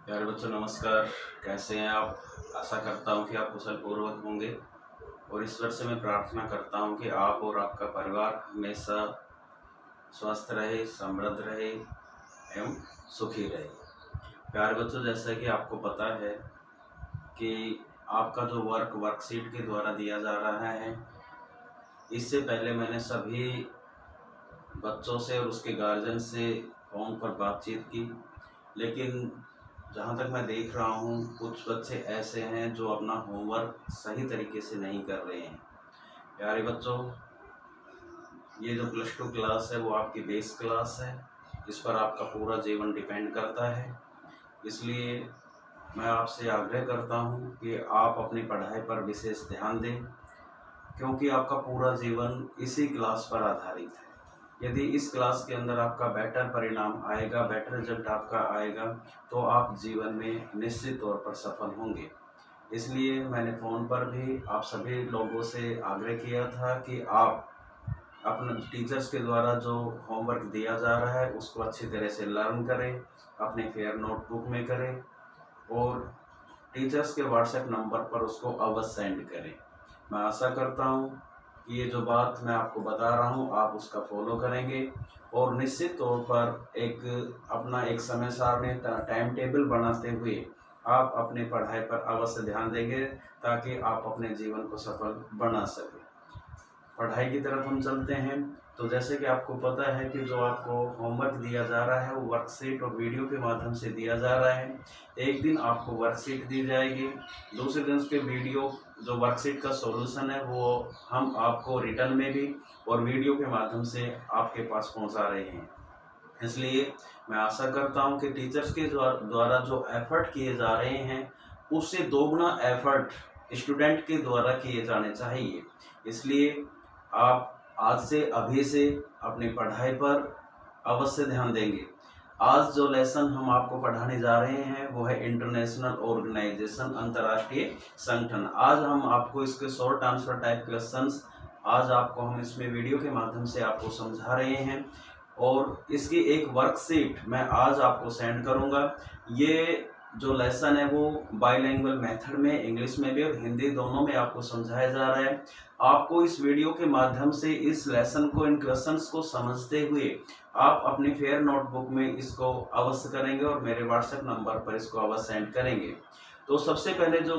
प्यारे बच्चों नमस्कार। कैसे हैं आप? आशा करता हूं कि आप कुशल पूर्वक होंगे और ईश्वर से मैं प्रार्थना करता हूं कि आप और आपका परिवार हमेशा स्वस्थ रहे, समृद्ध रहे एवं सुखी रहे। प्यारे बच्चों, जैसा कि आपको पता है कि आपका जो वर्कशीट के द्वारा दिया जा रहा है, इससे पहले मैंने सभी बच्चों से और उसके गार्जियन से फ़ोन पर बातचीत की, लेकिन जहाँ तक मैं देख रहा हूँ कुछ बच्चे ऐसे हैं जो अपना होमवर्क सही तरीके से नहीं कर रहे हैं। प्यारे बच्चों, ये जो +2 क्लास है वो आपकी बेस क्लास है, इस पर आपका पूरा जीवन डिपेंड करता है। इसलिए मैं आपसे आग्रह करता हूँ कि आप अपनी पढ़ाई पर विशेष ध्यान दें, क्योंकि आपका पूरा जीवन इसी क्लास पर आधारित है। यदि इस क्लास के अंदर आपका बेटर परिणाम आएगा, बेटर रिजल्ट आपका आएगा, तो आप जीवन में निश्चित तौर पर सफल होंगे। इसलिए मैंने फ़ोन पर भी आप सभी लोगों से आग्रह किया था कि आप अपना टीचर्स के द्वारा जो होमवर्क दिया जा रहा है उसको अच्छी तरह से लर्न करें, अपने फेयर नोटबुक में करें और टीचर्स के व्हाट्सएप नंबर पर उसको अवश्य सेंड करें। मैं आशा करता हूँ कि ये जो बात मैं आपको बता रहा हूँ आप उसका फॉलो करेंगे और निश्चित तौर पर अपना एक समय सारणी टाइम टेबल बनाते हुए आप अपने पढ़ाई पर अवश्य ध्यान देंगे, ताकि आप अपने जीवन को सफल बना सकें। पढ़ाई की तरफ हम चलते हैं। तो जैसे कि आपको पता है कि जो आपको होमवर्क दिया जा रहा है वो वर्कशीट और वीडियो के माध्यम से दिया जा रहा है। एक दिन आपको वर्कशीट दी जाएगी, दूसरे दिन उसके वीडियो जो वर्कशीट का सॉल्यूशन है वो हम आपको रिटर्न में भी और वीडियो के माध्यम से आपके पास पहुंचा रहे हैं। इसलिए मैं आशा करता हूं कि टीचर्स के द्वारा जो एफर्ट किए जा रहे हैं उससे दोगुना एफर्ट स्टूडेंट के द्वारा किए जाने चाहिए। इसलिए आप आज से अभी से अपनी पढ़ाई पर अवश्य ध्यान देंगे। आज जो लेसन हम आपको पढ़ाने जा रहे हैं वो है इंटरनेशनल ऑर्गेनाइजेशन, अंतर्राष्ट्रीय संगठन। आज हम आपको इसके शॉर्ट आंसर टाइप क्वेश्चंस आज आपको हम इसमें वीडियो के माध्यम से आपको समझा रहे हैं और इसकी एक वर्कशीट मैं आज आपको सेंड करूंगा। ये जो लेसन है वो बाइलिंगुअल मेथड में इंग्लिश में भी और हिंदी दोनों में आपको समझाया जा रहा है। आपको इस वीडियो के माध्यम से इस लेसन को, इन क्वेश्चंस को समझते हुए आप अपनी फेयर नोटबुक में इसको अवश्य करेंगे और मेरे व्हाट्सएप नंबर पर इसको अवश्य सेंड करेंगे। तो सबसे पहले जो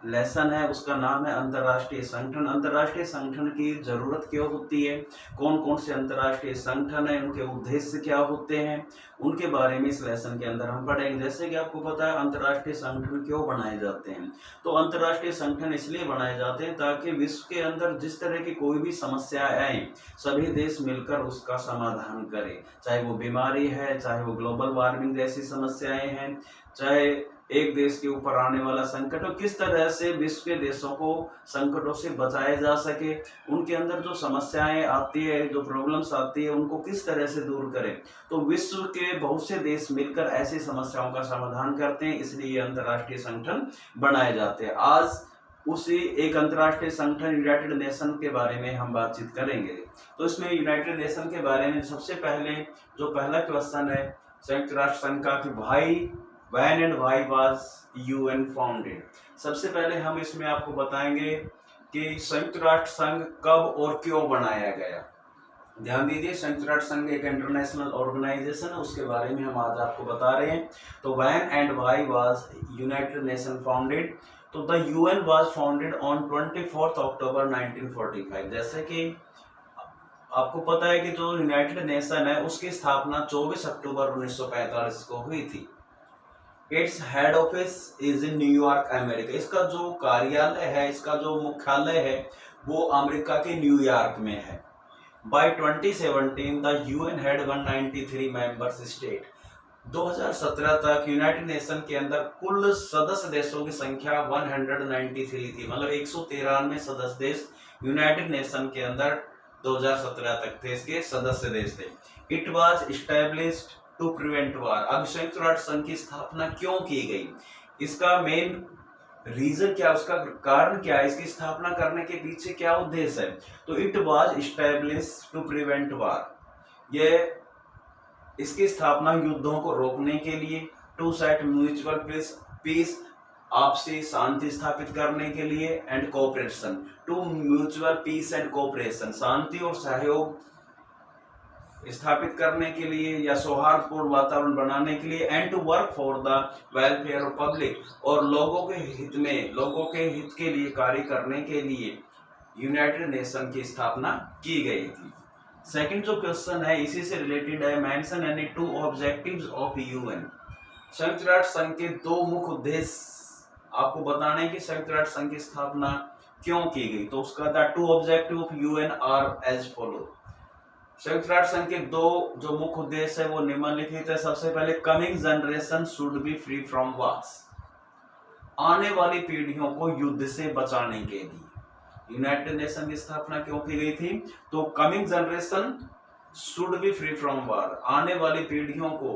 लेसन है उसका नाम है अंतर्राष्ट्रीय संगठन। अंतर्राष्ट्रीय संगठन की जरूरत क्यों होती है, कौन कौन से अंतर्राष्ट्रीय संगठन है, उनके उद्देश्य क्या होते हैं, उनके बारे में इस लेसन के अंदर हम पढ़ेंगे। जैसे कि आपको पता है अंतर्राष्ट्रीय संगठन क्यों बनाए जाते हैं, तो अंतर्राष्ट्रीय संगठन इसलिए बनाए जाते हैं ताकि विश्व के अंदर जिस तरह की कोई भी समस्या आए सभी देश मिलकर उसका समाधान करें। चाहे वो बीमारी है, चाहे वो ग्लोबल वार्मिंग जैसी समस्याएं हैं, चाहे एक देश के ऊपर आने वाला संकट हो, किस तरह से विश्व के देशों को संकटों से बचाया जा सके, उनके अंदर जो समस्याएं आती है, जो प्रॉब्लम्स आती है, उनको किस तरह से दूर करें। तो विश्व के बहुत से देश मिलकर ऐसी समस्याओं का समाधान करते हैं, इसलिए ये अंतर्राष्ट्रीय संगठन बनाए जाते हैं। आज उसी एक अंतर्राष्ट्रीय संगठन यूनाइटेड नेशन के बारे में हम बातचीत करेंगे। तो इसमें यूनाइटेड नेशन के बारे में सबसे पहले जो पहला क्वेश्चन है, संयुक्त राष्ट्र संघ का कि When and why was UN founded? सबसे पहले हम इसमें आपको बताएंगे कि संयुक्त राष्ट्र संघ कब और क्यों बनाया गया। ध्यान दीजिए, संयुक्त राष्ट्र संघ एक इंटरनेशनल ऑर्गेनाइजेशन है, उसके बारे में हम आज आपको बता रहे हैं। तो when and why was United Nation founded? तो the UN was founded on 24 October 1945। जैसे कि आपको पता है कि जो यूनाइटेड नेशन है उसकी स्थापना 24 अक्टूबर 1945 को हुई थी। Its head office is in New York, America. इसका जो कार्यालय है, इसका जो मुख्यालय है वो अमेरिका के न्यूयॉर्क में है। By 2017 the UN had 193 members state. 2017 तक यूनाइटेड नेशन के अंदर कुल सदस्य देशों की संख्या 193 थी, मतलब 193 सदस्य देश यूनाइटेड नेशन के अंदर 2017 तक थे, इसके सदस्य देश थे। It was established to prevent war. अब संयुक्त राष्ट्र संघ की स्थापना क्यों की गई, इसका मेन रीजन क्या, उसका कारण क्या है, इसकी स्थापना करने के पीछे क्या उद्देश्य है। तो it was established to prevent war, ये इसकी स्थापना युद्धों को रोकने के लिए टू सेट म्यूचुअल पीस, आपसी शांति स्थापित करने के लिए, and cooperation, to mutual peace and cooperation, शांति और सहयोग स्थापित करने के लिए या सौहार्दपूर्ण वातावरण बनाने के लिए, and to work for the welfare of public, और लोगों के हित के लिए कार्य करने के लिए यूनाइटेड नेशन की स्थापना की गई थी। सेकंड जो क्वेश्चन है इसी से रिलेटेड है, mention any two objectives of UN. संयुक्त राष्ट्र संघ के दो मुख्य उद्देश्य आपको बताना है कि संयुक्त राष्ट्र संघ की स्थापना क्यों की गई। तो उसका था two objective of UN are as follow. संयुक्त राष्ट्र संघ के दो जो मुख्य उद्देश्य है वो निम्नलिखित है। सबसे पहले, coming generation should be free from wars, आने वाली पीढ़ियों को युद्ध से बचाने के लिए यूनाइटेड नेशन की स्थापना क्यों की गई थी। तो coming generation should be free from war, आने वाली पीढ़ियों को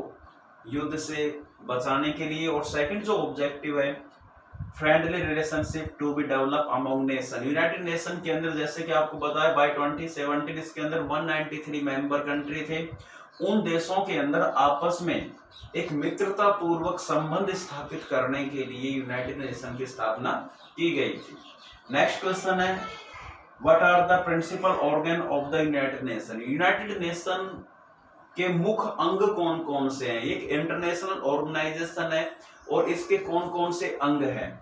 युद्ध से बचाने के लिए। और सेकंड जो ऑब्जेक्टिव है, friendly relationship to be develop among nation. United nation के अंदर जैसे कि आपको पता है बाय 2017 इसके अंदर 193 मेंबर कंट्री थे। उन देशों के अंदर आपस में एक मित्रता पूर्वक संबंध स्थापित करने के लिए यूनाइटेड नेशन की स्थापना की गई थी। नेक्स्ट क्वेश्चन है, what are the principal organ of the united nation. United nation के मुख्य अंग कौन कौन से हैं। एक इंटरनेशनल ऑर्गेनाइजेशन है और इसके कौन कौन से अंग हैं।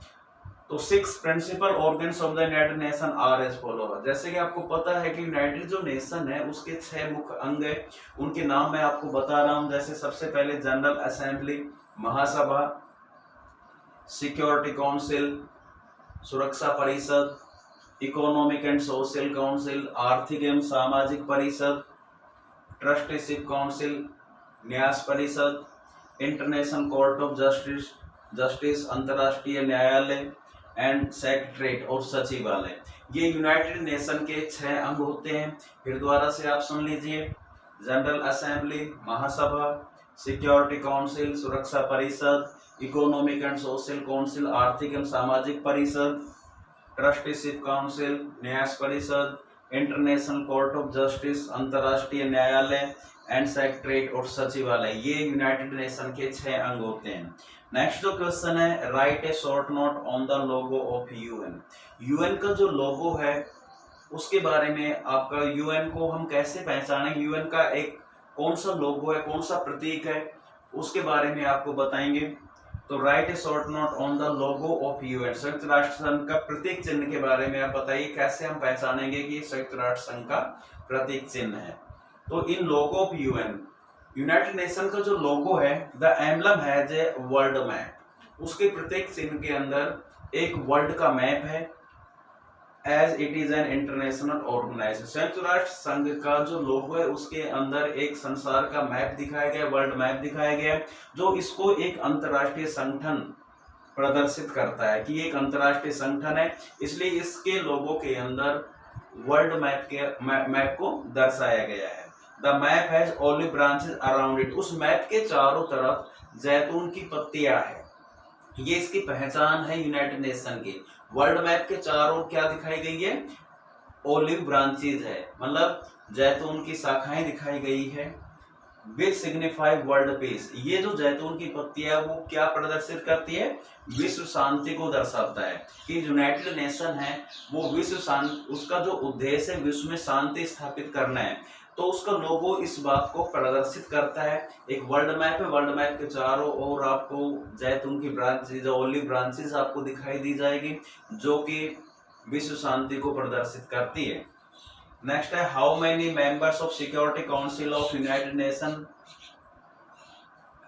तो 6 principal organs of the united nation are as follow. जैसे कि आपको पता है कि यूनाइटेड जो नेशन है उसके 6 मुख्य अंग है, उनके नाम मैं आपको बता रहा हूं। जैसे सबसे पहले जनरल असेंबली, महासभा, सिक्योरिटी काउंसिल, सुरक्षा परिषद, इकोनॉमिक एंड सोशल काउंसिल, आर्थिक एवं सामाजिक परिषद, ट्रस्टीशिप काउंसिल, न्यास परिषद, इंटरनेशनल कोर्ट ऑफ जस्टिस, अंतर्राष्ट्रीय न्यायालय, एंड सेक्रेटरीट और सचिवालय। ये यूनाइटेड नेशन के 6 अंग होते हैं। फिर दोबारा से आप सुन लीजिए, जनरल असेंबली, महासभा, सिक्योरिटी काउंसिल, सुरक्षा परिषद, इकोनॉमिक एंड सोशल काउंसिल, आर्थिक एवं सामाजिक परिषद, ट्रस्टीशिप काउंसिल, न्यास परिषद, इंटरनेशनल कोर्ट ऑफ जस्टिस, अंतर्राष्ट्रीय न्यायालय, एंड सेक्रेटरीट और सचिवालय। ये यूनाइटेड नेशन के 6 अंग होते हैं। नेक्स्ट जो क्वेश्चन है, right A short note on the logo of UN. UN का जो लोगो है उसके बारे में आपका, यूएन को हम कैसे पहचानेंगे, यूएन का एक कौन सा लोगो है, कौन सा प्रतीक है, उसके बारे में आपको बताएंगे। तो right A short note on the logo of UN. संयुक्त राष्ट्र संघ का प्रतीक चिन्ह के बारे में आप बताइए, कैसे हम पहचानेंगे कि संयुक्त राष्ट्र संघ का प्रतीक चिन्ह है। तो इन logo of UN, United Nation का जो लोगो है, द एम्बलम है जे वर्ल्ड मैप। उसके प्रतीक चिन्ह के अंदर एक वर्ल्ड का मैप है, as it is an international organisation. संयुक्त राष्ट्र संघ का जो लोगो है उसके अंदर एक संसार का मैप दिखाया गया, वर्ल्ड मैप दिखाया गया, जो इसको एक अंतर्राष्ट्रीय संगठन प्रदर्शित करता है कि एक अंतर्राष्ट्रीय संगठन है। इसलिए इसके लोगो के अंदर वर्ल्ड मैप को दर्शाया गया है। The map has olive branches around it. उस मैप के चारों तरफ जैतून की पत्तियां हैं। ये इसकी पहचान है यूनाइटेड नेशन की। वर्ल्ड मैप के चारों क्या दिखाई गई है, ओलिव ब्रांचेस है, मतलब जैतून की शाखाएं दिखाई गई है। विच सिग्निफाई वर्ल्ड पीस। ये जो जैतून की पत्तियां वो क्या प्रदर्शित करती है, विश्व शांति को दर्शाता है कि यूनाइटेड नेशन है वो विश्व शांति, उसका जो उद्देश्य है विश्व में शांति स्थापित करना है। तो उसका लोगो इस बात को प्रदर्शित करता है। एक वर्ल्ड मैप है, वर्ल्ड मैप के चारों ओर आपको जैतून की ब्रांचेज, ओलिव ब्रांचेज आपको दिखाई दी जाएगी, जो कि विश्व शांति को प्रदर्शित करती है। नेक्स्ट है, how many members of security council of United nation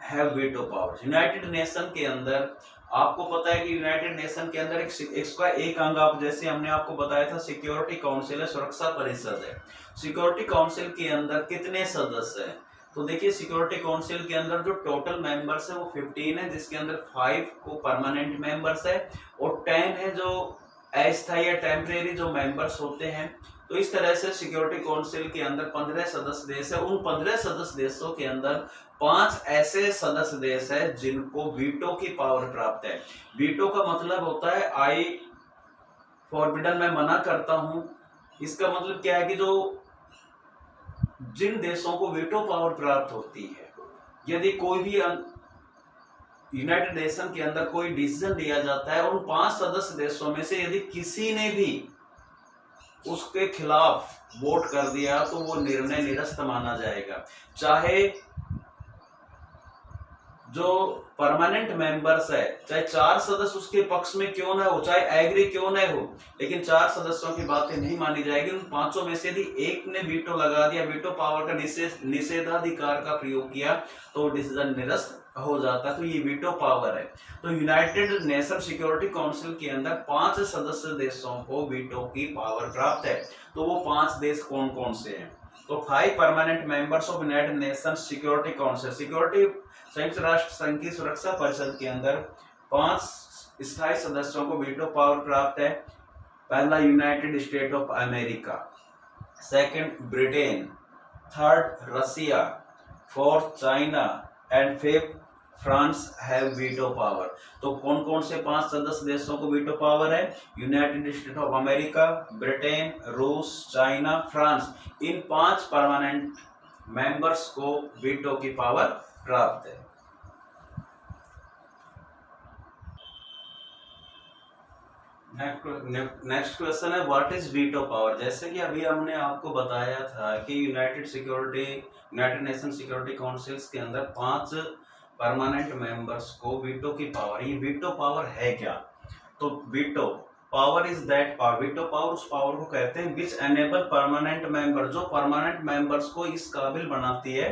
have veto power. United nation के अंदर आपको पता है कि यूनाइटेड नेशन के अंदर इसका एक अंग, आप जैसे हमने आपको बताया था, सिक्योरिटी काउंसिल है, सुरक्षा परिषद है। सिक्योरिटी काउंसिल के अंदर कितने सदस्य हैं, तो देखिए सिक्योरिटी काउंसिल के अंदर जो टोटल मेंबर्स है वो 15 है, जिसके अंदर 5 को परमानेंट मेंबर्स है और 10 है जो अस्थायी या टेम्परेरी जो मेंबर्स होते हैं। तो इस तरह से सिक्योरिटी काउंसिल के अंदर 15 सदस्य देश है। उन 15 सदस्य देशों के अंदर 5 ऐसे सदस्य देश है जिनको वीटो की पावर प्राप्त है। वीटो का मतलब होता है आई फॉरबिडन, मैं मना करता हूं। इसका मतलब क्या है कि जो जिन देशों को वीटो पावर प्राप्त होती है, यदि कोई भी यूनाइटेड नेशन के अंदर कोई डिसीजन लिया जाता है और उन 5 सदस्य देशों में से यदि किसी ने भी उसके खिलाफ वोट कर दिया तो वो निर्णय निरस्त माना जाएगा। चाहे जो परमानेंट मेंबर्स है, चाहे 4 सदस्य उसके पक्ष में क्यों ना हो, चाहे एग्री क्यों ना हो, लेकिन 4 सदस्यों की बातें नहीं मानी जाएगी। उन 5 में से यदि एक ने वीटो लगा दिया, वीटो पावर का निषेधाधिकार का प्रयोग किया, तो डिसीजन निरस्त हो जाता है। तो ये वीटो पावर है। तो यूनाइटेड नेशन सिक्योरिटी काउंसिल के अंदर 5 सदस्य देशों को वीटो की पावर प्राप्त है। तो वो 5 देश कौन कौन से हैं? तो 5 permanent members of United nation security council, संयुक्त राष्ट्र संघ की सुरक्षा परिषद के अंदर 5 स्थायी सदस्यों को वीटो पावर प्राप्त है। पहला United State of America, second Britain, third Russia, fourth China and fifth France have veto power. तो कौन कौन से 5 सदस्य देशों को वीटो पावर है? United State of America, Britain, रूस, चाइना, फ्रांस। इन 5 परमानेंट मेंबर्स को वीटो की पावर प्राप्त है। नेक्स्ट क्वेश्चन है व्हाट इज वीटो पावर। जैसे कि अभी हमने आपको बताया था कि यूनाइटेड नेशन सिक्योरिटी काउंसिल्स के अंदर 5 परमानेंट मेंबर्स को वीटो की पावर, ये वीटो पावर है क्या? तो veto power is that power, veto power उस पावर को कहते हैं विच एनेबल परमानेंट मेंबर, जो परमानेंट मेंबर्स को इस काबिल बनाती है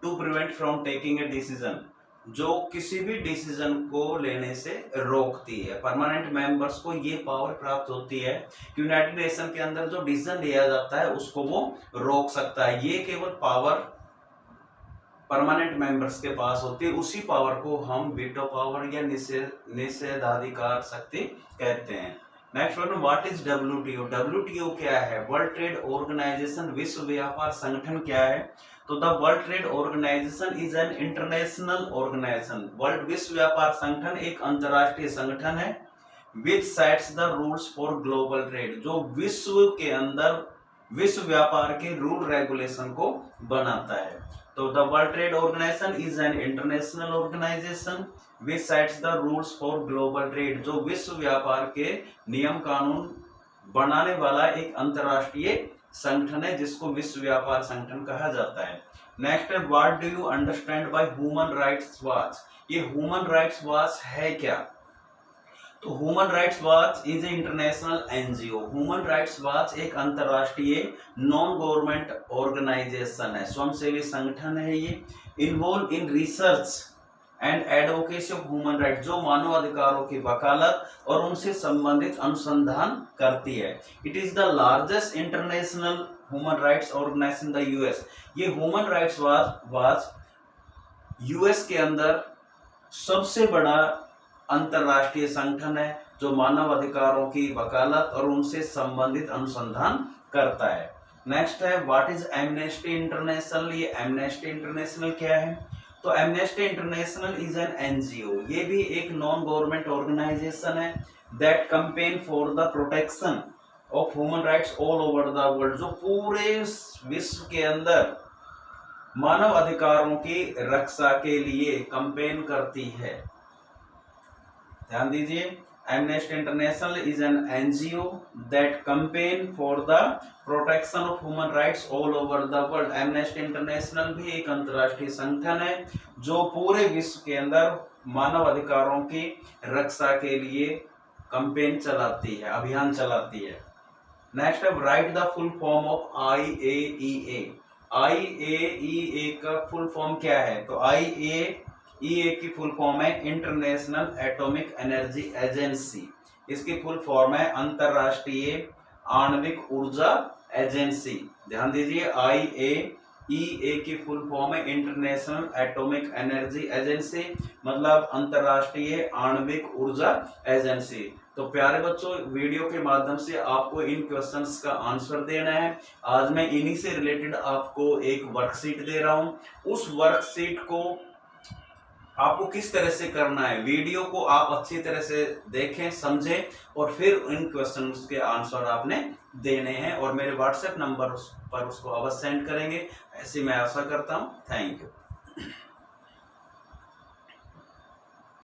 to prevent from taking a decision, जो किसी भी डिसीजन को लेने से रोकती है। परमानेंट मेंबर्स को ये पावर प्राप्त होती है कि यूनाइटेड नेशन के अंदर जो डिसीजन लिया जाता है उसको वो रोक सकता है। ये केवल पावर परमानेंट मेंबर्स के पास होती है। उसी पावर को हम वीटो पावर या निषेधाधिकार शक्ति कहते हैं। Next one, what is WTO. WTO क्या है? वर्ल्ड ट्रेड ऑर्गेनाइजेशन, विश्व व्यापार संगठन क्या है? तो the world trade organisation is an international organisation. World विश्व व्यापार संगठन एक अंतरराष्ट्रीय संगठन है। Which sets the rules for global trade, जो विश्व के अंदर विश्व व्यापार के रूल रेगुलेशन को बनाता है। तो the world trade organisation is an international organisation which sets the rules for global trade, जो विश्व व्यापार के नियम कानून बनाने वाला एक अंतरराष्ट्रीय संगठन है, जिसको विश्व व्यापार संगठन कहा जाता है। नेक्स्ट है what do you understand by human rights watch. ये ह्यूमन राइट्स वॉच है क्या? तो human rights watch is a international NGO. Human rights watch एक अंतरराष्ट्रीय नॉन गवर्नमेंट ऑर्गेनाइजेशन है, स्वयंसेवी संगठन है। ये involve in research and advocacy of human right, जो मानव अधिकारों की वकालत और उनसे संबंधित अनुसंधान करती है। It is the largest international human rights organisation in the US. ये ह्यूमन राइट्स वॉच यूएस के अंदर सबसे बड़ा अंतरराष्ट्रीय संगठन है, जो मानव अधिकारों की वकालत और उनसे संबंधित अनुसंधान करता है। नेक्स्ट है व्हाट इज एमनेस्टी इंटरनेशनल। ये एमनेस्टी इंटरनेशनल क्या है? तो amnesty international is an NGO, ये भी एक नॉन गवर्नमेंट ऑर्गेनाइजेशन है that campaign for the protection of human rights all over the world, जो पूरे विश्व के अंदर मानव अधिकारों की रक्षा के लिए कैंपेन करती है। ध्यान दीजिए, amnesty international is an NGO that campaign for the protection of human rights all over the world. Amnesty international भी एक अंतर्राष्ट्रीय संगठन है जो पूरे विश्व के अंदर मानव अधिकारों की रक्षा के लिए कैंपेन चलाती है, अभियान चलाती है। नेक्स्ट है right the full form of IAEA। IAEA का फुल फॉर्म क्या है? तो IAEA की फुल फॉर्म है इंटरनेशनल एटॉमिक एनर्जी एजेंसी। इसकी फुल फॉर्म है अंतरराष्ट्रीय आणविक ऊर्जा एजेंसी। ध्यान दीजिए, IAEA की फुल फॉर्म है इंटरनेशनल एटॉमिक एनर्जी एजेंसी, मतलब अंतरराष्ट्रीय आणविक ऊर्जा एजेंसी। तो प्यारे बच्चों, वीडियो के माध्यम से आपको इन क्वेश्चंस का आंसर देना है। आज मैं इन्हीं से रिलेटेड आपको एक वर्कशीट दे रहा हूं। उस वर्कशीट को आपको किस तरह से करना है, वीडियो को आप अच्छी तरह से देखें, समझें और फिर इन क्वेश्चंस के आंसर आपने देने हैं और मेरे व्हाट्सएप नंबर पर उसको अवश्य सेंड करेंगे, ऐसी मैं आशा करता हूं। Thank you.